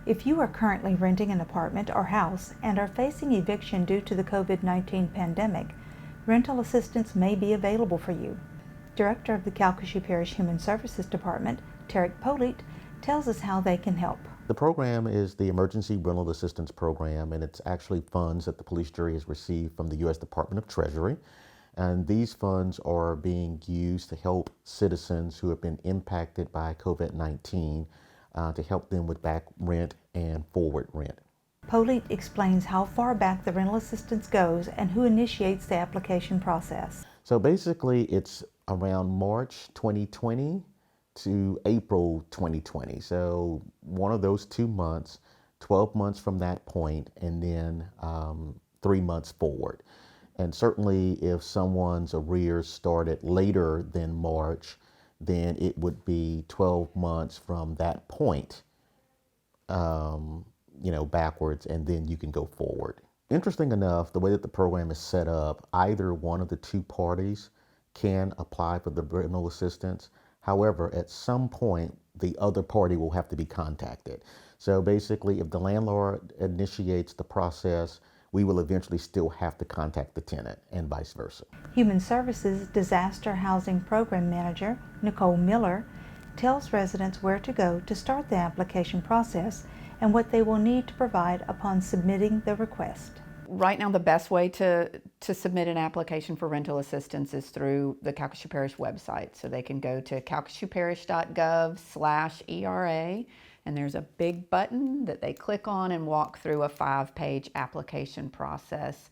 If you are currently renting an apartment or house and are facing eviction due to the COVID-19 pandemic, rental assistance may be available for you. Director of the Calcasieu Parish Human Services Department, Tarek Polite, tells us how they can help. The program is the Emergency Rental Assistance Program, and it's actually funds that the police jury has received from the U.S. Department of Treasury. And these funds are being used to help citizens who have been impacted by COVID-19 to help them with back rent and forward rent. Polite explains how far back the rental assistance goes and who initiates the application process. So basically, it's around March 2020 to April 2020. So one of those 2 months, 12 months from that point, and then 3 months forward. And certainly if someone's arrears started later than March, then it would be 12 months from that point, backwards, and then you can go forward. Interesting enough, the way that the program is set up, either one of the two parties can apply for the rental assistance. However, at some point, the other party will have to be contacted. So basically, if the landlord initiates the process, we will eventually still have to contact the tenant, and vice versa. Human Services Disaster Housing Program Manager, Nicole Miller, tells residents where to go to start the application process and what they will need to provide upon submitting the request. Right now, the best way to submit an application for rental assistance is through the Calcasieu Parish website. So they can go to calcasieuParish.gov/ERA, and there's a big button that they click on and walk through a 5-page application process.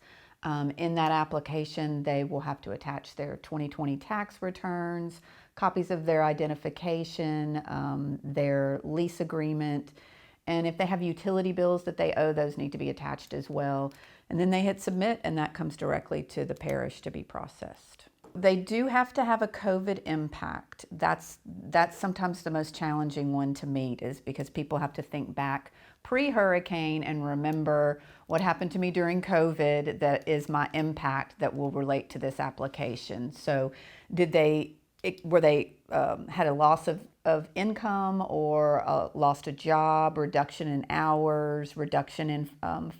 In that application, they will have to attach their 2020 tax returns, copies of their identification, their lease agreement, and if they have utility bills that they owe, those need to be attached as well. And then they hit submit, and that comes directly to the parish to be processed. They do have to have a COVID impact. That's sometimes the most challenging one to meet, is because people have to think back pre-hurricane and remember what happened to me during COVID that is my impact that will relate to this application. So had a loss of income, or lost a job, reduction in hours, reduction in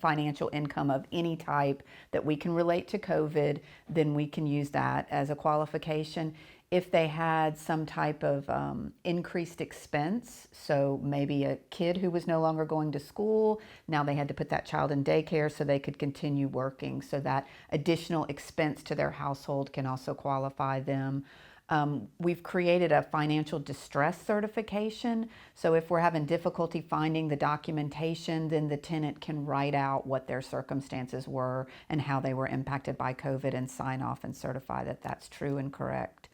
financial income of any type that we can relate to COVID, then we can use that as a qualification. If they had some type of increased expense, so maybe a kid who was no longer going to school, now they had to put that child in daycare so they could continue working, so that additional expense to their household can also qualify them. We've created a financial distress certification, so if we're having difficulty finding the documentation, then the tenant can write out what their circumstances were and how they were impacted by COVID and sign off and certify that that's true and correct.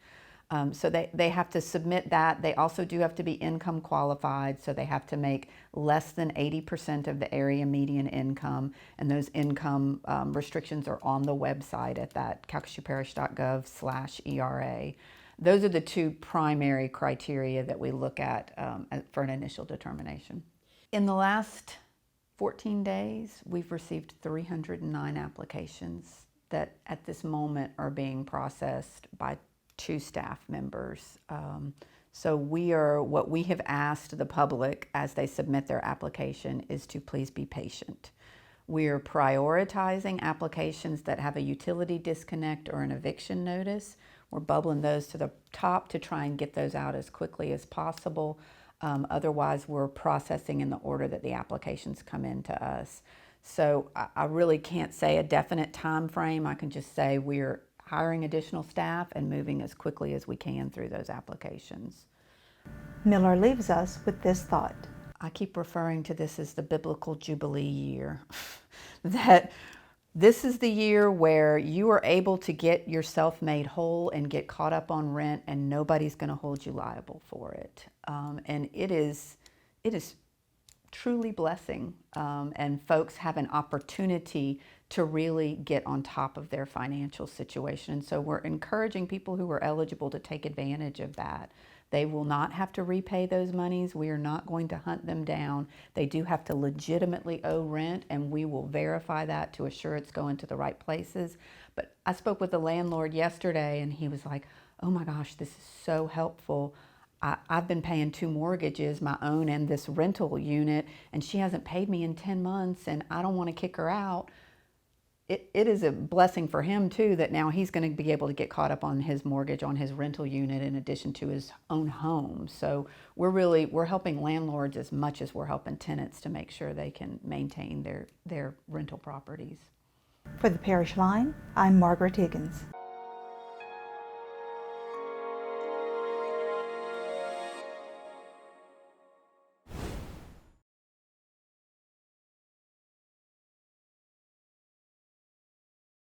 So they have to submit that. They also do have to be income qualified, so they have to make less than 80% of the area median income, and those income restrictions are on the website at that calcasieuParish.gov/ERA. Those are the two primary criteria that we look at for an initial determination. In the last 14 days, we've received 309 applications that at this moment are being processed by 2 staff members. So what we have asked the public as they submit their application is to please be patient. We're prioritizing applications that have a utility disconnect or an eviction notice. We're bubbling those to the top to try and get those out as quickly as possible. Otherwise, we're processing in the order that the applications come into us. So I really can't say a definite time frame. I can just say we're hiring additional staff and moving as quickly as we can through those applications. Miller leaves us with this thought. I keep referring to this as the biblical Jubilee year, that this is the year where you are able to get yourself made whole and get caught up on rent, and nobody's going to hold you liable for it. And it is truly blessing, and folks have an opportunity to really get on top of their financial situation. And so we're encouraging people who are eligible to take advantage of that. They will not have to repay those monies. We are not going to hunt them down. They do have to legitimately owe rent, and we will verify that to assure it's going to the right places. But I spoke with the landlord yesterday, and he was like, oh my gosh, this is so helpful. I've been paying 2 mortgages, my own and this rental unit, and she hasn't paid me in 10 months, and I don't want to kick her out. It is a blessing for him too that now he's going to be able to get caught up on his mortgage on his rental unit in addition to his own home. So we're helping landlords as much as we're helping tenants to make sure they can maintain their rental properties. For the Parish Line, I'm Margaret Higgins.